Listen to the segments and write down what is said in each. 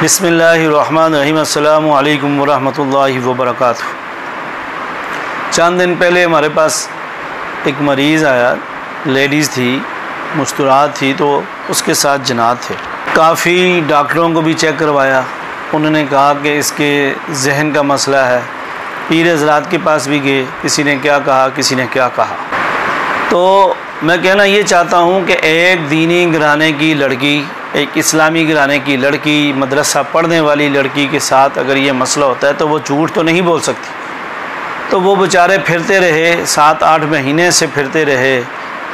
बिस्मिल्लाहिर्रहमानिर्रहीम। अस्सलामु अलैकुम वरहमतुल्लाहि वबरकातुहू। चंद दिन पहले हमारे पास एक मरीज़ आया, लेडीज़ थी, मुस्तुरात थी, तो उसके साथ जनात थे। काफ़ी डॉक्टरों को भी चेक करवाया, उन्होंने कहा कि इसके जहन का मसला है। पीर हज़रात के पास भी गए, किसी ने क्या कहा, किसी ने क्या कहा। तो मैं कहना ये चाहता हूँ कि एक दीनी घराने की लड़की, एक इस्लामी घराने की लड़की, मदरसा पढ़ने वाली लड़की के साथ अगर ये मसला होता है तो वो झूठ तो नहीं बोल सकती। तो वो बेचारे फिरते रहे, 7-8 महीने से फिरते रहे,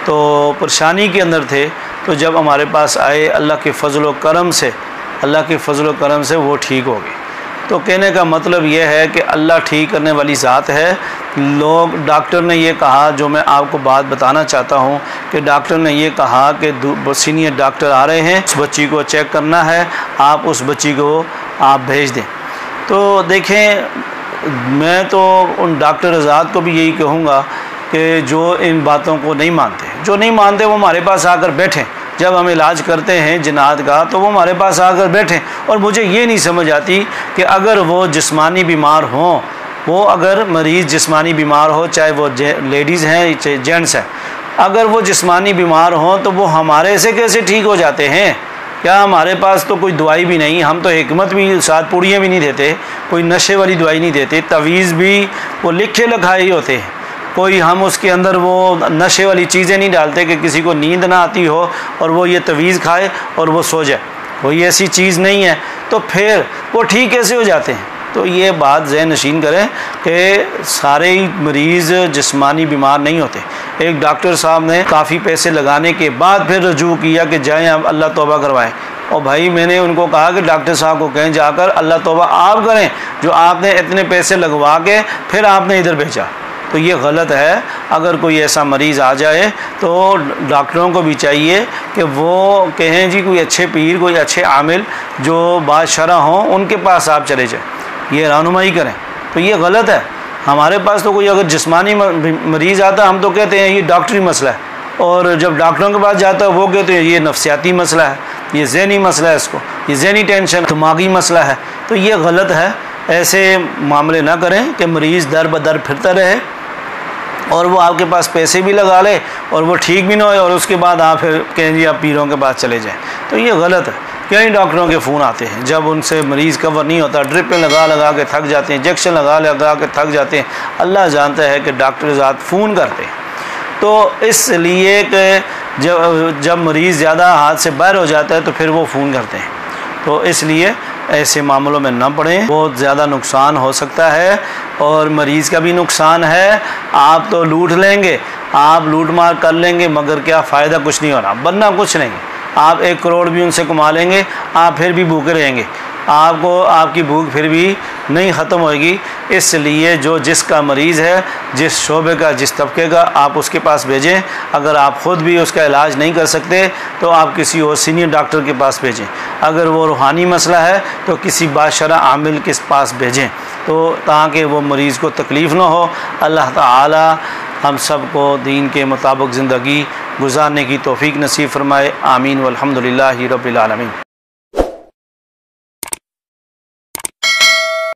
तो परेशानी के अंदर थे। तो जब हमारे पास आए, अल्लाह के फ़ज़ल व करम से वो ठीक हो गए। तो कहने का मतलब ये है कि अल्लाह ठीक करने वाली ज़ात है। लोग, डॉक्टर ने ये कहा, जो मैं आपको बात बताना चाहता हूँ कि डॉक्टर ने ये कहा कि सीनियर डॉक्टर आ रहे हैं, उस बच्ची को चेक करना है, आप उस बच्ची को आप भेज दें। तो देखें, मैं तो उन डॉक्टर हज़रात को भी यही कहूँगा कि जो इन बातों को नहीं मानते, वो हमारे पास आकर बैठें। जब हम इलाज करते हैं जनात का, तो वो हमारे पास आकर बैठें। और मुझे ये नहीं समझ आती कि अगर वो जिस्मानी बीमार हों, वो अगर मरीज़ जिस्मानी बीमार हो, चाहे वो लेडीज़ हैं चाहे जेंट्स हैं, अगर वो जिस्मानी बीमार हों तो वो हमारे से कैसे ठीक हो जाते हैं? क्या हमारे पास तो कोई दवाई भी नहीं, हम तो हिकमत भी साथ पूड़ियाँ भी नहीं देते, कोई नशे वाली दवाई नहीं देते, तवीज़ भी वो लिखे लिखाए ही होते हैं। कोई हम उसके अंदर वो नशे वाली चीज़ें नहीं डालते कि किसी को नींद ना आती हो और वो ये तवीज़ खाए और वो सो जाए, कोई ऐसी चीज़ नहीं है। तो फिर वो ठीक कैसे हो जाते हैं? तो ये बात ज़हन नशीन करें कि सारे ही मरीज़ जिस्मानी बीमार नहीं होते। एक डॉक्टर साहब ने काफ़ी पैसे लगाने के बाद फिर रजू किया कि जाएँ आप अल्लाह तौबा करवाएं। और भाई, मैंने उनको कहा कि डॉक्टर साहब को कहें जाकर अल्लाह तौबा आप करें, जो आपने इतने पैसे लगवा के फिर आपने इधर भेजा। तो ये गलत है। अगर कोई ऐसा मरीज़ आ जाए तो डॉक्टरों को भी चाहिए कि वो कहें जी कोई अच्छे पीर, कोई अच्छे आमिल जो बाशरा हों, उनके पास आप चले जाएं, ये रहनुमाई करें। तो ये गलत है। हमारे पास तो कोई अगर जिस्मानी मरीज़ आता, हम तो कहते हैं ये डॉक्टरी मसला है, और जब डॉक्टरों के पास जाता है वो कहते हैं ये नफ्सियाती मसला है, ये ज़हनी मसला है, इसको ये ज़हनी टेंशन, दिमागी मसला है। तो ये गलत है। ऐसे मामले ना करें कि मरीज़ दर बदर फिरता रहे और वो आपके पास पैसे भी लगा ले और वो ठीक भी ना हो, और उसके बाद आप फिर कहें जी आप पीरों के पास चले जाएं। तो ये गलत है। कई डॉक्टरों के फ़ोन आते हैं, जब उनसे मरीज़ कवर नहीं होता, ड्रिपें लगा के थक जाते हैं, इंजेक्शन लगा के थक जाते हैं। अल्लाह जानता है कि डॉक्टर ज़ात फ़ोन करते हैं। तो इसलिए कि जब मरीज़ ज़्यादा हाथ से बाहर हो जाता है तो फिर वो फ़ोन करते हैं। तो इसलिए ऐसे मामलों में न पड़ें, बहुत ज़्यादा नुकसान हो सकता है और मरीज़ का भी नुकसान है। आप तो लूट लेंगे, आप लूट मार कर लेंगे, मगर क्या फ़ायदा? कुछ नहीं होना, बनना कुछ नहीं। आप 1 करोड़ भी उनसे कमा लेंगे, आप फिर भी भूखे रहेंगे, आपको आपकी भूख फिर भी नहीं ख़त्म होएगी। इसलिए जो जिसका मरीज़ है, जिस शोबे का, जिस तबके का, आप उसके पास भेजें। अगर आप ख़ुद भी उसका इलाज नहीं कर सकते तो आप किसी और सीनियर डॉक्टर के पास भेजें। अगर वो रूहानी मसला है तो किसी बाशरा आमिल के पास भेजें, तो ताकि वो मरीज़ को तकलीफ़ ना हो। अल्लाह ताला हम सब को दीन के मुताबिक ज़िंदगी गुजारने की तौफ़ीक नसीब फ़रमाए। आमीन वल्हम्दुलिल्लाहि रब्बिल आलमीन।